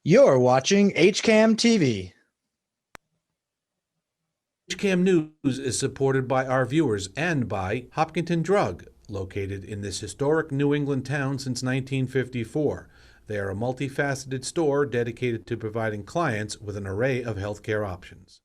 You're watching HCAM TV. HCAM News is supported by our viewers and by Hopkinton Drug, located in this historic New England town since 1954. They are a multifaceted store dedicated to providing clients with an array of healthcare options.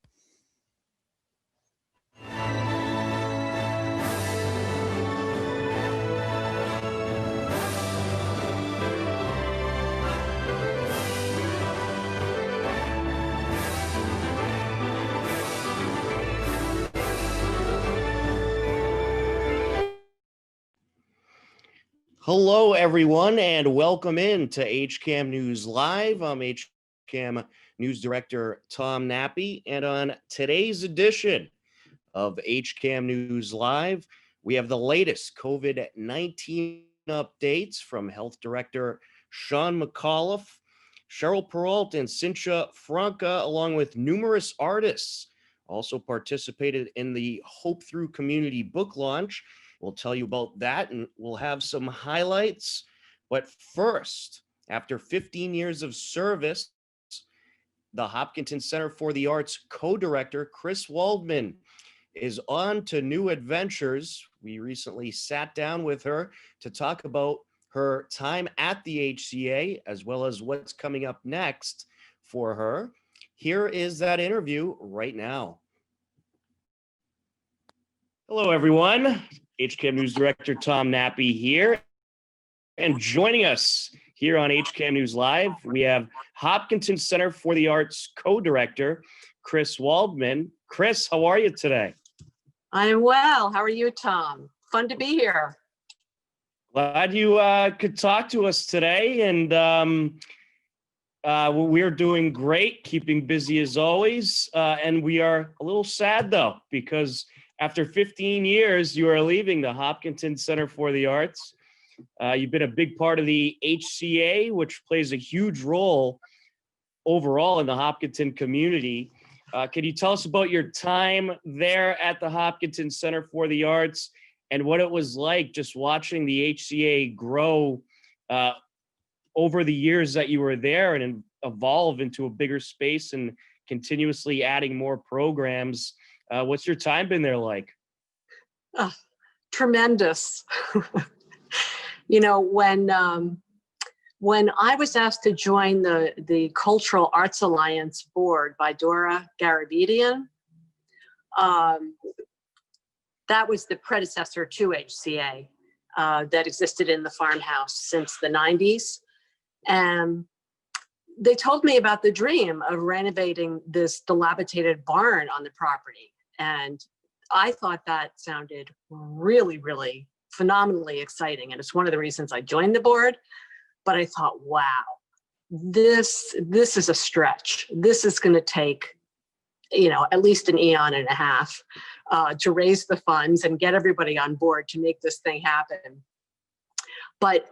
Hello, everyone, and welcome in to HCAM News Live. I'm HCAM News Director Tom Nappy, and on today's edition of HCAM News Live, we have the latest COVID-19 updates from Health Director Sean McAuliffe, Cheryl Peralt, and Cynthia Franca, along with numerous artists, also participated in the Hope Through Community book launch. We'll tell you about that, and we'll have some highlights. But first, after 15 years of service, the Hopkinton Center for the Arts co-director, Chris Waldman, is on to new adventures. We recently sat down with her to talk about her time at the HCA, as well as what's coming up next for her. Here is that interview right now. Hello, everyone. HCAM News Director Tom Nappy here. And joining us here on HCAM News Live, we have Hopkinton Center for the Arts co-director, Chris Waldman. Chris, how are you today? I'm well. How are you, Tom? Fun to be here. Glad you could talk to us today. And we're doing great, keeping busy as always. And we are a little sad, though, because after 15 years, you are leaving the Hopkinton Center for the Arts. You've been a big part of the HCA, which plays a huge role overall in the Hopkinton community. Can you tell us about your time there at the Hopkinton Center for the Arts and what it was like just watching the HCA grow over the years that you were there and evolve into a bigger space and continuously adding more programs? What's your time been there like? Tremendous. You know, when I was asked to join the Cultural Arts Alliance board by Dora Garabedian, that was the predecessor to HCA that existed in the farmhouse since the 90s. And they told me about the dream of renovating this dilapidated barn on the property. And I thought that sounded really, really phenomenally exciting. And it's one of the reasons I joined the board. But I thought, wow, this is a stretch. This is going to take, at least an eon and a half to raise the funds and get everybody on board to make this thing happen. But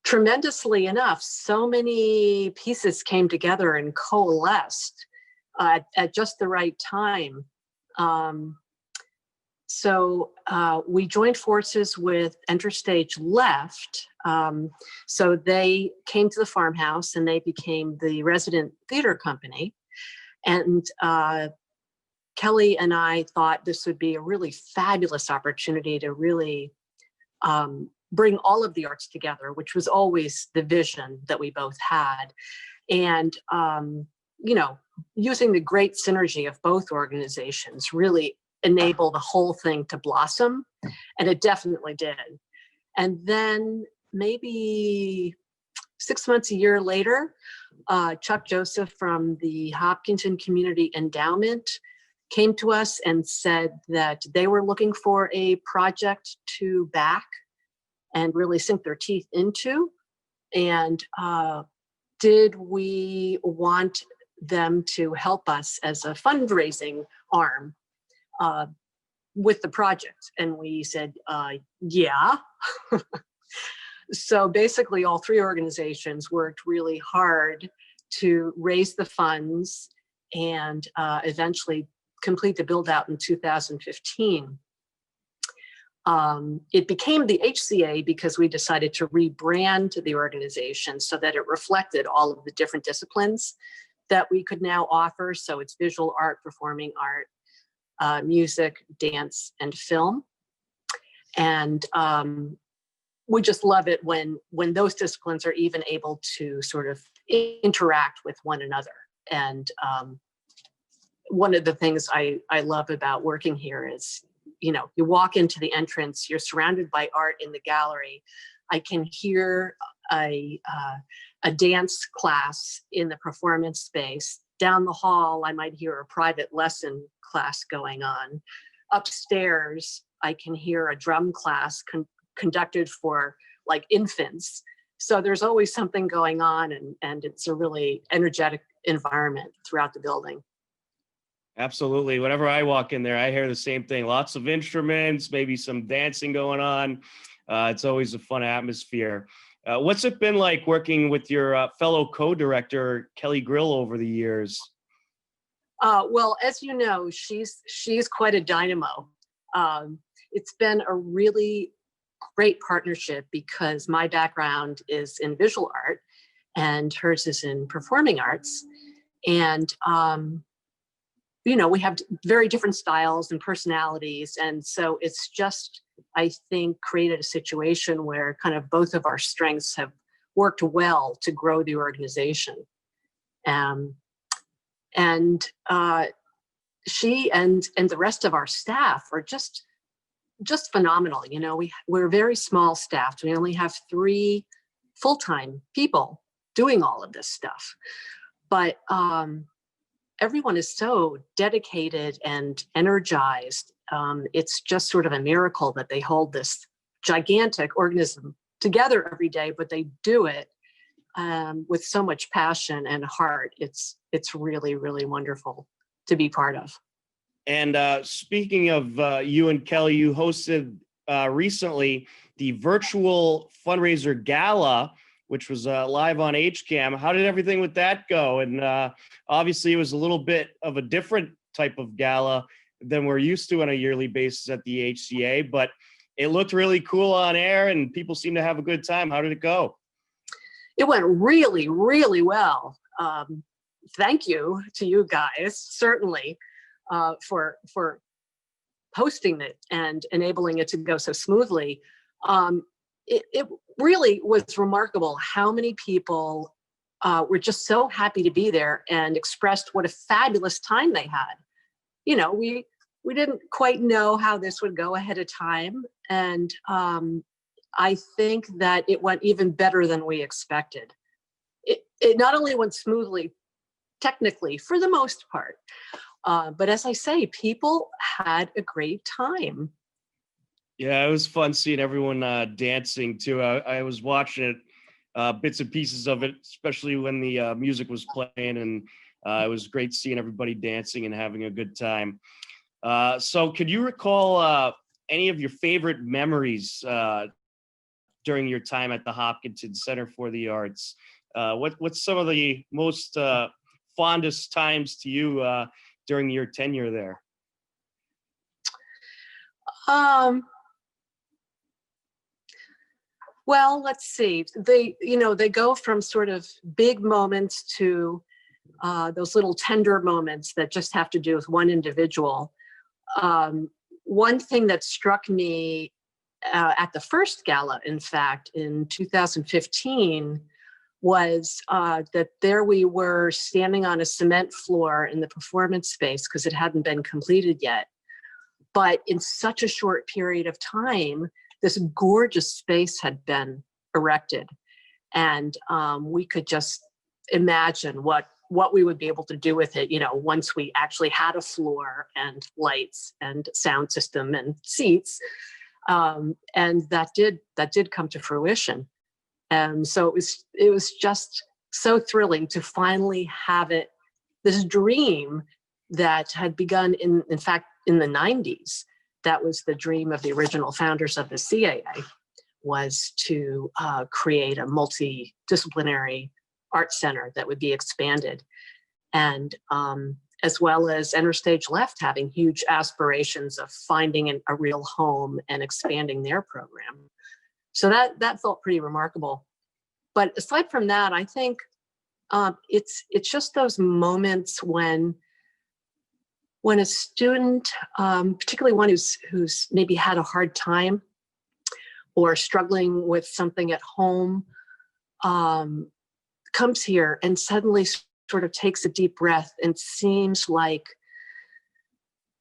tremendously enough, so many pieces came together and coalesced at just the right time. So we joined forces with Interstage Left. So they came to the farmhouse and they became the resident theater company. And Kelly and I thought this would be a really fabulous opportunity to really bring all of the arts together, which was always the vision that we both had. And, using the great synergy of both organizations really enable the whole thing to blossom. And it definitely did. And then maybe 6 months, a year later, Chuck Joseph from the Hopkinton Community Endowment came to us and said that they were looking for a project to back and really sink their teeth into. And did we want them to help us as a fundraising arm with the project? And we said, yeah. So basically all three organizations worked really hard to raise the funds and eventually complete the build out in 2015. It became the HCA because we decided to rebrand the organization so that it reflected all of the different disciplines that we could now offer. So it's visual art, performing art, music, dance, and film. And we just love it when those disciplines are even able to sort of interact with one another. And one of the things I love about working here is, you walk into the entrance, you're surrounded by art in the gallery. I can hear a dance class in the performance space. Down the hall, I might hear a private lesson class going on. Upstairs, I can hear a drum class conducted for like infants. So there's always something going on, and it's a really energetic environment throughout the building. Absolutely. Whenever I walk in there, I hear the same thing. Lots of instruments, maybe some dancing going on. It's always a fun atmosphere. What's it been like working with your fellow co-director, Kelly Grill, over the years? Well, as you know, she's quite a dynamo. It's been a really great partnership because my background is in visual art and hers is in performing arts. And we have very different styles and personalities. And so it's just, I think, created a situation where kind of both of our strengths have worked well to grow the organization. She and the rest of our staff are just phenomenal. We're very small staffed. We only have 3 full-time people doing all of this stuff. But everyone is so dedicated and energized. It's just sort of a miracle that they hold this gigantic organism together every day, but they do it with so much passion and heart. It's really, really wonderful to be part of. And speaking of you and Kelly, you hosted recently the virtual fundraiser gala, which was live on HCAM. How did everything with that go? And obviously it was a little bit of a different type of gala than we're used to on a yearly basis at the HCA, but it looked really cool on air and people seemed to have a good time. How did it go? It went really, really well. Thank you to you guys, certainly, for hosting it and enabling it to go so smoothly. It really was remarkable how many people were just so happy to be there and expressed what a fabulous time they had. We didn't quite know how this would go ahead of time. And I think that it went even better than we expected. It not only went smoothly technically for the most part, but as I say, people had a great time. Yeah, it was fun seeing everyone dancing too. I was watching it, bits and pieces of it, especially when the music was playing, and it was great seeing everybody dancing and having a good time. So could you recall any of your favorite memories during your time at the Hopkinton Center for the Arts? What's some of the most fondest times to you during your tenure there? Well, let's see. They go from sort of big moments to those little tender moments that just have to do with one individual. One thing that struck me at the first gala, in fact, in 2015, was that there we were standing on a cement floor in the performance space because it hadn't been completed yet. But in such a short period of time, this gorgeous space had been erected. And we could just imagine what we would be able to do with it, once we actually had a floor and lights and sound system and seats. And that did come to fruition. So it was just so thrilling to finally have it, this dream that had begun in fact, in the 90s. That was the dream of the original founders of the CAA, was to create a multidisciplinary art center that would be expanded. And as well as Enter Stage Left having huge aspirations of finding a real home and expanding their program. So that felt pretty remarkable. But aside from that, I think it's just those moments when a student, particularly one who's maybe had a hard time or struggling with something at home, comes here and suddenly sort of takes a deep breath and seems like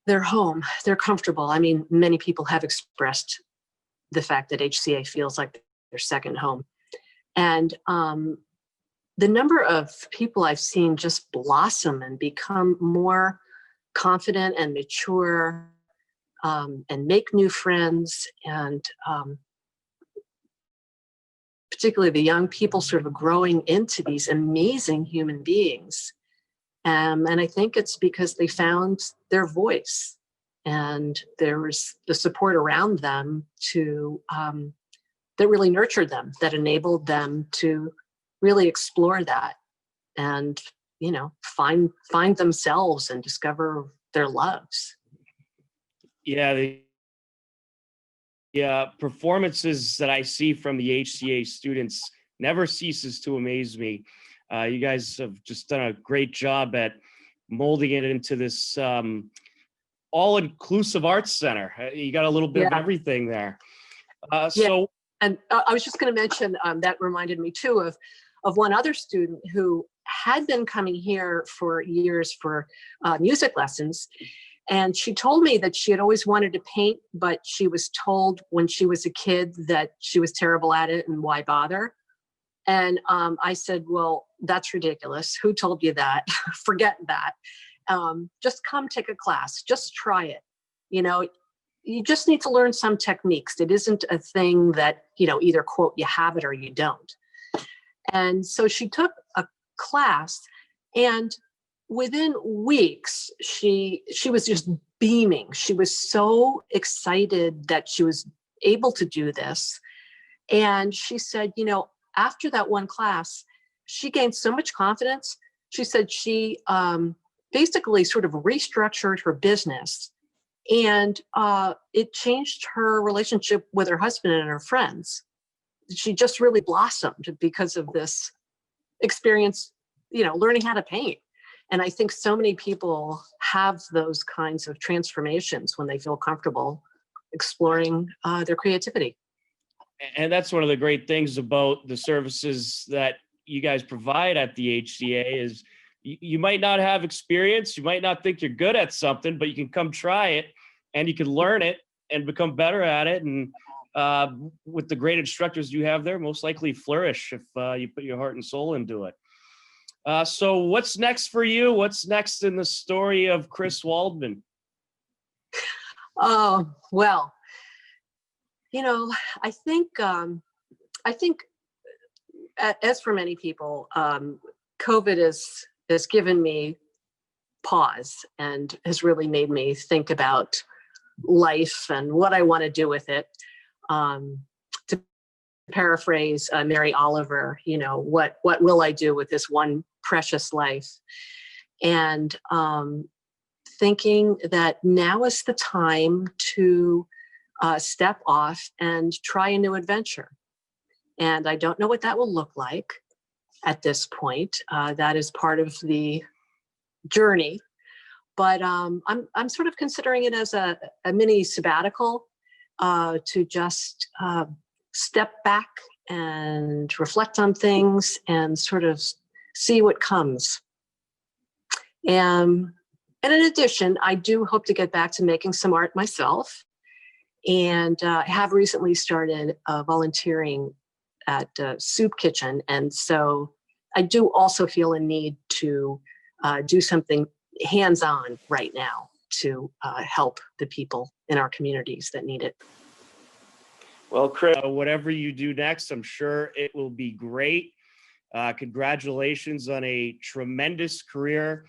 they're home, they're comfortable. I mean, many people have expressed the fact that HCA feels like their second home. And the number of people I've seen just blossom and become more confident and mature, and make new friends, and particularly the young people sort of growing into these amazing human beings. And I think it's because they found their voice and there was the support around them that really nurtured them, that enabled them to really explore that and, find themselves and discover their loves. Yeah, the performances that I see from the HCA students never ceases to amaze me. You guys have just done a great job at molding it into this all-inclusive arts center. You got a little bit of everything there. So, and I was just going to mention that reminded me too of one other student who had been coming here for years for music lessons. And she told me that she had always wanted to paint, but she was told when she was a kid that she was terrible at it and why bother. And I said, well, that's ridiculous. Who told you that? Forget that. Just come take a class. Just try it. You just need to learn some techniques. It isn't a thing that, either quote, you have it or you don't. And so she took a class, and within weeks, she was just beaming. She was so excited that she was able to do this. And she said, after that one class, she gained so much confidence. She said she basically sort of restructured her business, and it changed her relationship with her husband and her friends. She just really blossomed because of this experience, learning how to paint. And I think so many people have those kinds of transformations when they feel comfortable exploring their creativity. And that's one of the great things about the services that you guys provide at the HCA is you might not have experience, you might not think you're good at something, but you can come try it and you can learn it and become better at it. And with the great instructors you have there, most likely flourish if you put your heart and soul into it. So what's next for you? What's next in the story of Chris Waldman? Oh, well, I think as for many people, COVID has given me pause and has really made me think about life and what I want to do with it. To paraphrase Mary Oliver, what will I do with this one precious life? And thinking that now is the time to step off and try a new adventure. And I don't know what that will look like at this point. That is part of the journey. But I'm sort of considering it as a mini sabbatical to just step back and reflect on things and sort of see what comes. And in addition, I do hope to get back to making some art myself. And I have recently started volunteering at Soup Kitchen. And so I do also feel a need to do something hands-on right now to help the people in our communities that need it. Well, Chris, whatever you do next, I'm sure it will be great. Congratulations on a tremendous career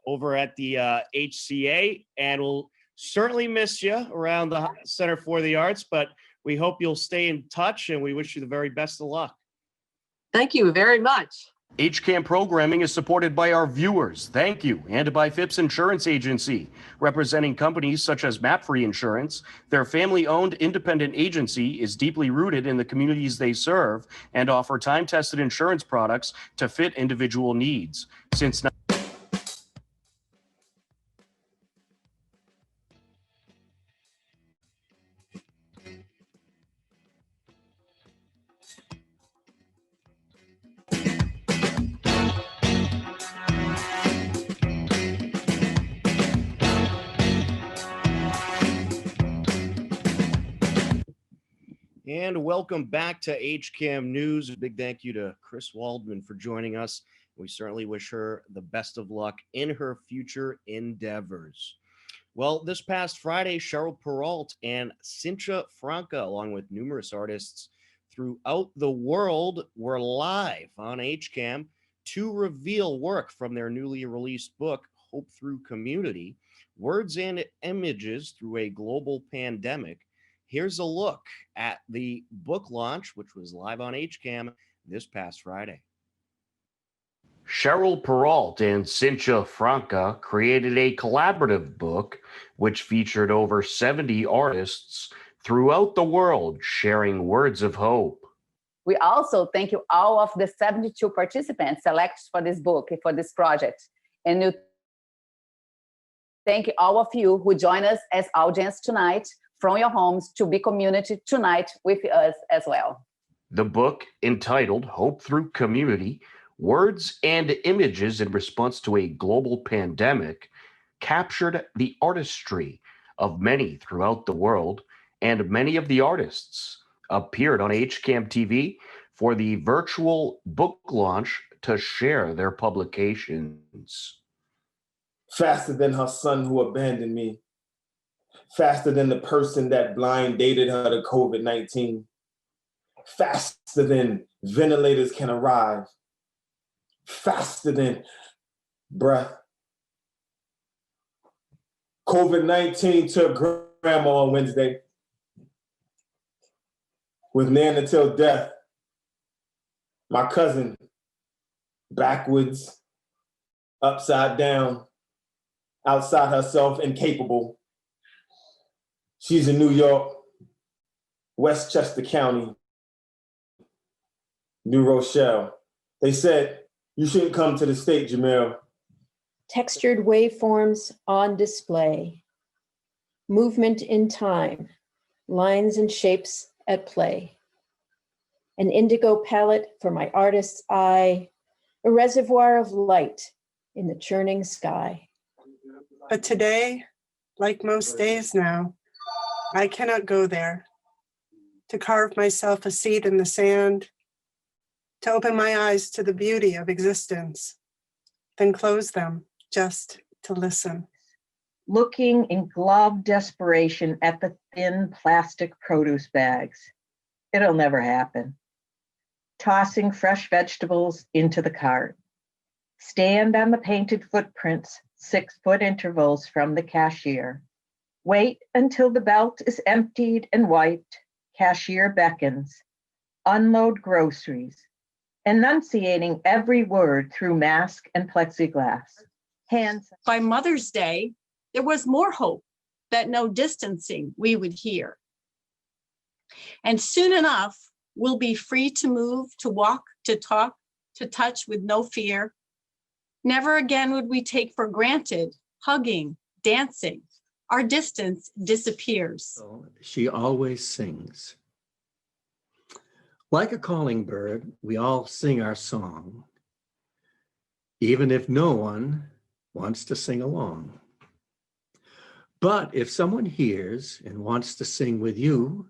over at the HCA, and we'll certainly miss you around the Center for the Arts, but we hope you'll stay in touch, and we wish you the very best of luck. Thank you very much. HCAM programming is supported by our viewers. Thank you. And by Phipps Insurance Agency, representing companies such as MapFree Insurance. Their family-owned independent agency is deeply rooted in the communities they serve and offer time-tested insurance products to fit individual needs. Since And welcome back to HCAM News. A big thank you to Chris Waldman for joining us. We certainly wish her the best of luck in her future endeavors. Well, this past Friday, Cheryl Peralt and Cynthia Franca, along with numerous artists throughout the world, were live on HCAM to reveal work from their newly released book, Hope Through Community, Words and Images Through a Global Pandemic. Here's a look at the book launch, which was live on HCAM this past Friday. Cheryl Peralt and Cynthia Franca created a collaborative book which featured over 70 artists throughout the world sharing words of hope. We also thank you all of the 72 participants selected for this book, for this project. And we thank all of you who join us as audience tonight from your homes to be community tonight with us as well. The book, entitled Hope Through Community, Words and Images in Response to a Global Pandemic, captured the artistry of many throughout the world, and many of the artists appeared on HCAM TV for the virtual book launch to share their publications. Faster than her son who abandoned me. Faster than the person that blind dated her to COVID-19. Faster than ventilators can arrive. Faster than breath. COVID-19 took grandma on Wednesday. With Nana till death. My cousin, backwards, upside down, outside herself, incapable. She's in New York, Westchester County, New Rochelle. They said, you shouldn't come to the state, Jamil. Textured waveforms on display. Movement in time, lines and shapes at play. An indigo palette for my artist's eye, a reservoir of light in the churning sky. But today, like most days now, I cannot go there to carve myself a seat in the sand, to open my eyes to the beauty of existence, then close them just to listen. Looking in gloved desperation at the thin plastic produce bags. It'll never happen. Tossing fresh vegetables into the cart. Stand on the painted footprints, 6-foot intervals from the cashier. Wait until the belt is emptied and wiped. Cashier beckons. Unload groceries. Enunciating every word through mask and plexiglass. Hands. By Mother's Day, there was more hope that no distancing we would hear. And soon enough, we'll be free to move, to walk, to talk, to touch with no fear. Never again would we take for granted hugging, dancing. Our distance disappears. She always sings. Like a calling bird, we all sing our song, even if no one wants to sing along. But if someone hears and wants to sing with you,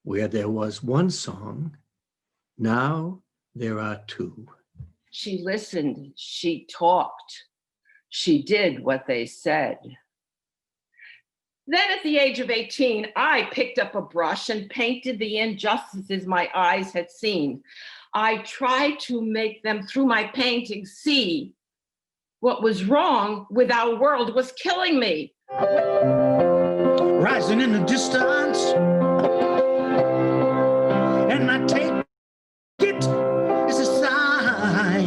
where there was one song, now there are two. She listened, she talked, she did what they said. Then at the age of 18, I picked up a brush and painted the injustices my eyes had seen. I tried to make them, through my painting, see what was wrong with our world was killing me. Rising in the distance, and I take it as a sign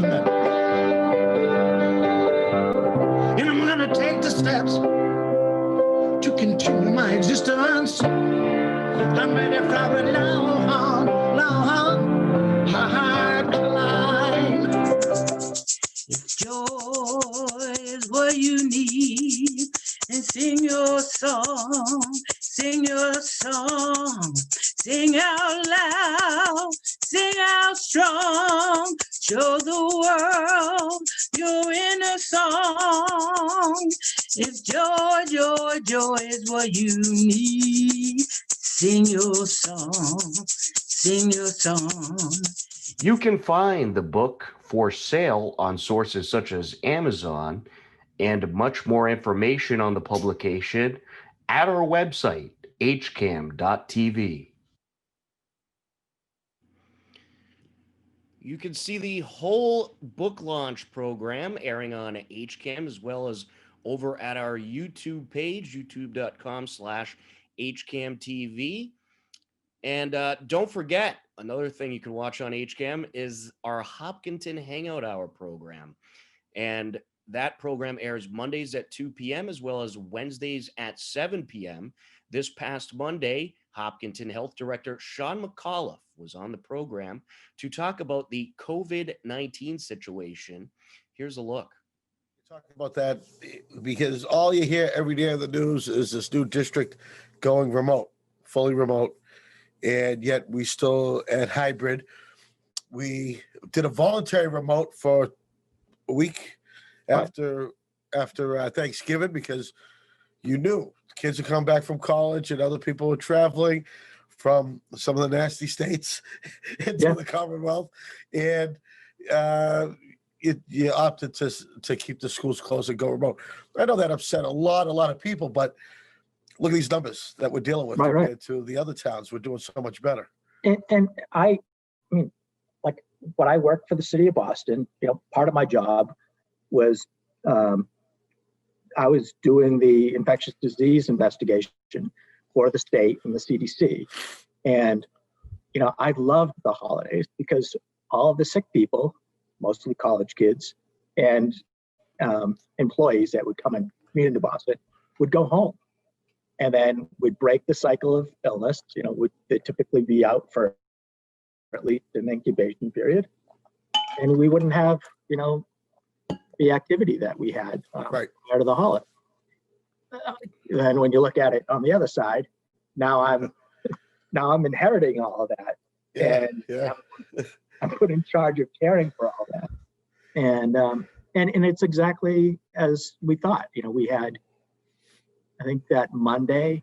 heart to continue my existence. I'm ready for a long, hard climb. If joy is what you need, and sing your song, sing out loud, sing out strong, show the world your inner song. If joy is what you need, sing your song, sing your song. You can find the book for sale on sources such as Amazon and much more information on the publication at our website, hcam.tv. You can see the whole book launch program airing on HCAM as well as over at our YouTube page, youtube.com/HCAMTV. And don't forget, another thing you can watch on HCAM is our Hopkinton Hangout Hour program. And that program airs Mondays at 2 p.m. as well as Wednesdays at 7 p.m. This past Monday, Hopkinton Health Director Sean McAuliffe was on the program to talk about the COVID-19 situation. Here's a look. Talk about that because all you hear every day in the news is this new district going remote, fully remote. And yet we still at hybrid. We did a voluntary remote for a week after Thanksgiving because you knew kids would come back from college and other people were traveling from some of the nasty states into the Commonwealth, and you opted to keep the schools closed and go remote. I know that upset a lot of people, but look at these numbers that we're dealing with compared to the other towns. We're doing so much better. And I mean, like when I worked for the city of Boston, part of my job was I was doing the infectious disease investigation for the state and the CDC. And, I loved the holidays because all of the sick people, mostly college kids and employees that would come and commute into Boston would go home. And then we'd break the cycle of illness. They'd typically be out for at least an incubation period. And we wouldn't have, the activity that we had prior to the holiday. Then when you look at it on the other side, now I'm inheriting all of that. I'm put in charge of caring for all that. And it's exactly as we thought. We had, I think that Monday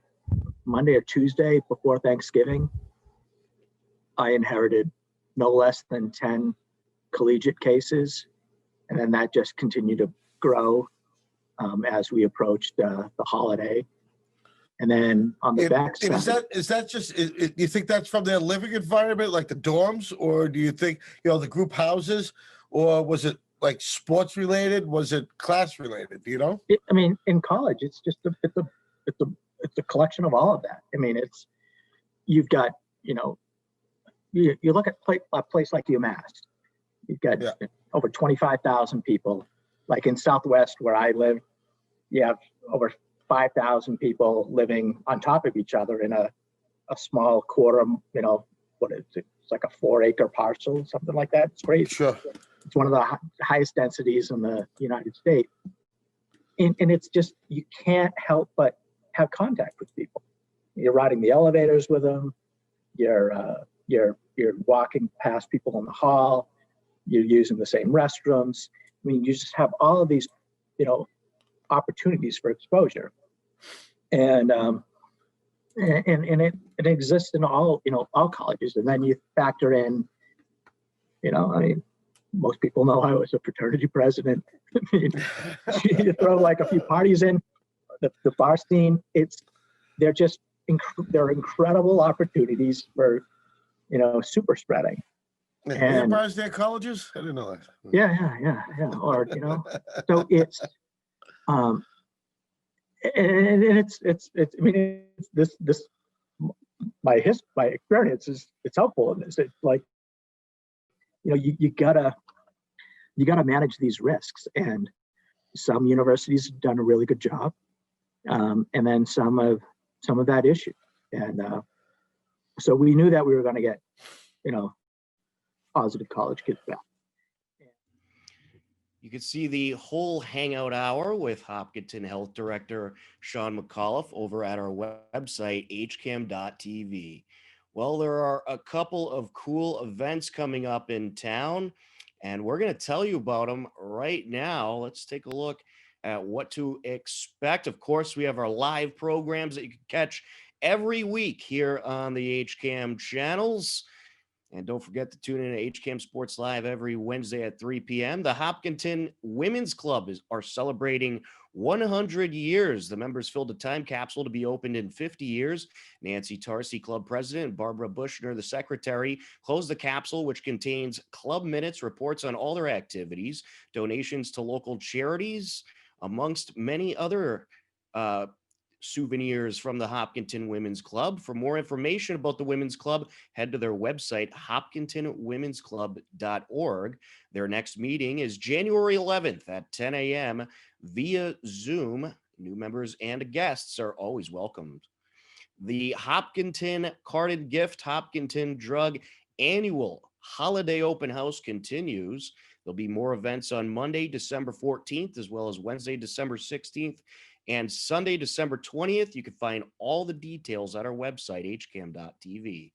or Tuesday before Thanksgiving, I inherited no less than 10 collegiate cases. And then that just continued to grow as we approached the holiday. And then on the backside. Is that just, do you think that's from their living environment, like the dorms, or do you think, the group houses, or was it like sports related? Was it class related? Do you know? In college, it's just it's a collection of all of that. You've got, you look at a place like UMass, you've got over 25,000 people. Like in Southwest where I live, you have over 5,000 people living on top of each other in a small quarter, what is it? It's like a 4-acre parcel, something like that. It's crazy. Sure. It's one of the highest densities in the United States. And it's just, you can't help but have contact with people. You're riding the elevators with them. You're walking past people in the hall. You're using the same restrooms. You just have all of these, opportunities for exposure. And it exists in all colleges. And then you factor in, most people know I was a fraternity president. You throw like a few parties in, the bar scene, they're incredible opportunities for, super spreading. And bars their colleges? I didn't know that. Yeah. Or, so it's, it's my experience is, it's helpful in this. It's like, you gotta manage these risks, and some universities have done a really good job. and then some of that issue. And so we knew that we were going to get, positive college kids back. You can see the whole hangout hour with Hopkinton Health Director Sean McAuliffe over at our website, hcam.tv. Well, there are a couple of cool events coming up in town, and we're going to tell you about them right now. Let's take a look at what to expect. Of course, we have our live programs that you can catch every week here on the HCAM channels. And don't forget to tune in to HCAM Sports Live every Wednesday at 3 p.m. The Hopkinton Women's Club are celebrating 100 years. The members filled a time capsule to be opened in 50 years. Nancy Tarsi, club president, and Barbara Bushner, the secretary, closed the capsule, which contains club minutes, reports on all their activities, donations to local charities, amongst many other souvenirs from the Hopkinton Women's Club. For more information about the Women's Club, head to their website, hopkintonwomensclub.org. Their next meeting is January 11th at 10 a.m. via Zoom. New members and guests are always welcomed. The Hopkinton Carded Gift Hopkinton Drug Annual Holiday Open House continues. There'll be more events on Monday, December 14th, as well as Wednesday, December 16th, and Sunday, December 20th. You can find all the details at our website, hcam.tv.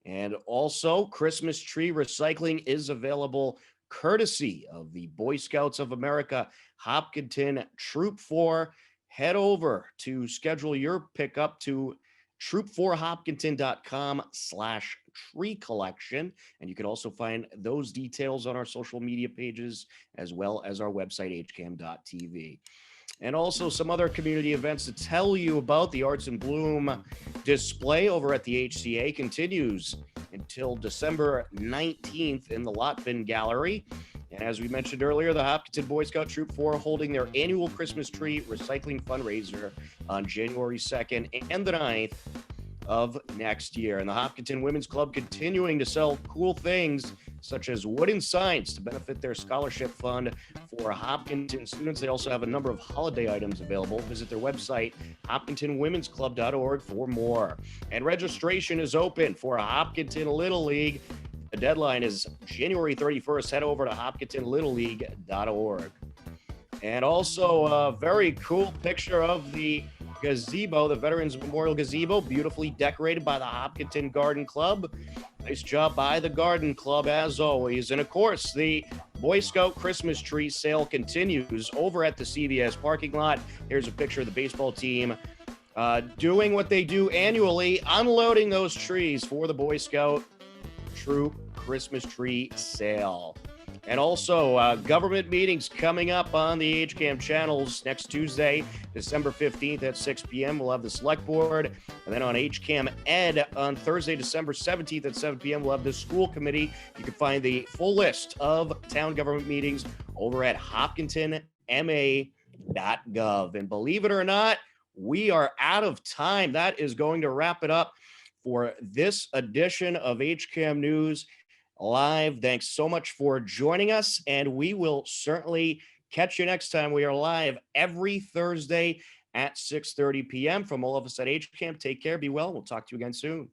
And also, Christmas tree recycling is available courtesy of the Boy Scouts of America, Hopkinton Troop 4. Head over to schedule your pickup to troop4hopkinton.com/tree collection. And you can also find those details on our social media pages, as well as our website, hcam.tv. And also some other community events to tell you about. The Arts in Bloom display over at the HCA continues until December 19th in the Lot Bin Gallery. And as we mentioned earlier, the Hopkinton Boy Scout Troop 4 holding their annual Christmas tree recycling fundraiser on January 2nd and the 9th of next year. And the Hopkinton Women's Club continuing to sell cool things such as wooden signs to benefit their scholarship fund for Hopkinton students. They also have a number of holiday items available. Visit their website, hopkintonwomensclub.org, for more. And registration is open for Hopkinton Little League. The deadline is January 31st. Head over to hopkintonlittleleague.org. And also a very cool picture of the gazebo, the Veterans Memorial Gazebo, beautifully decorated by the Hopkinton Garden Club. Nice job by the Garden Club, as always. And of course, the Boy Scout Christmas tree sale continues over at the CVS parking lot. Here's a picture of the baseball team doing what they do annually, unloading those trees for the Boy Scout Troop Christmas tree sale. And also, government meetings coming up on the HCAM channels next Tuesday, December 15th at 6 p.m. We'll have the select board. And then on HCAM Ed on Thursday, December 17th at 7 p.m., we'll have the school committee. You can find the full list of town government meetings over at hopkintonma.gov. And believe it or not, we are out of time. That is going to wrap it up for this edition of HCAM News Live. Thanks so much for joining us, and we will certainly catch you next time. We are live every Thursday at 6:30 p.m. From all of us at HCAM. Take care, be well. We'll talk to you again soon.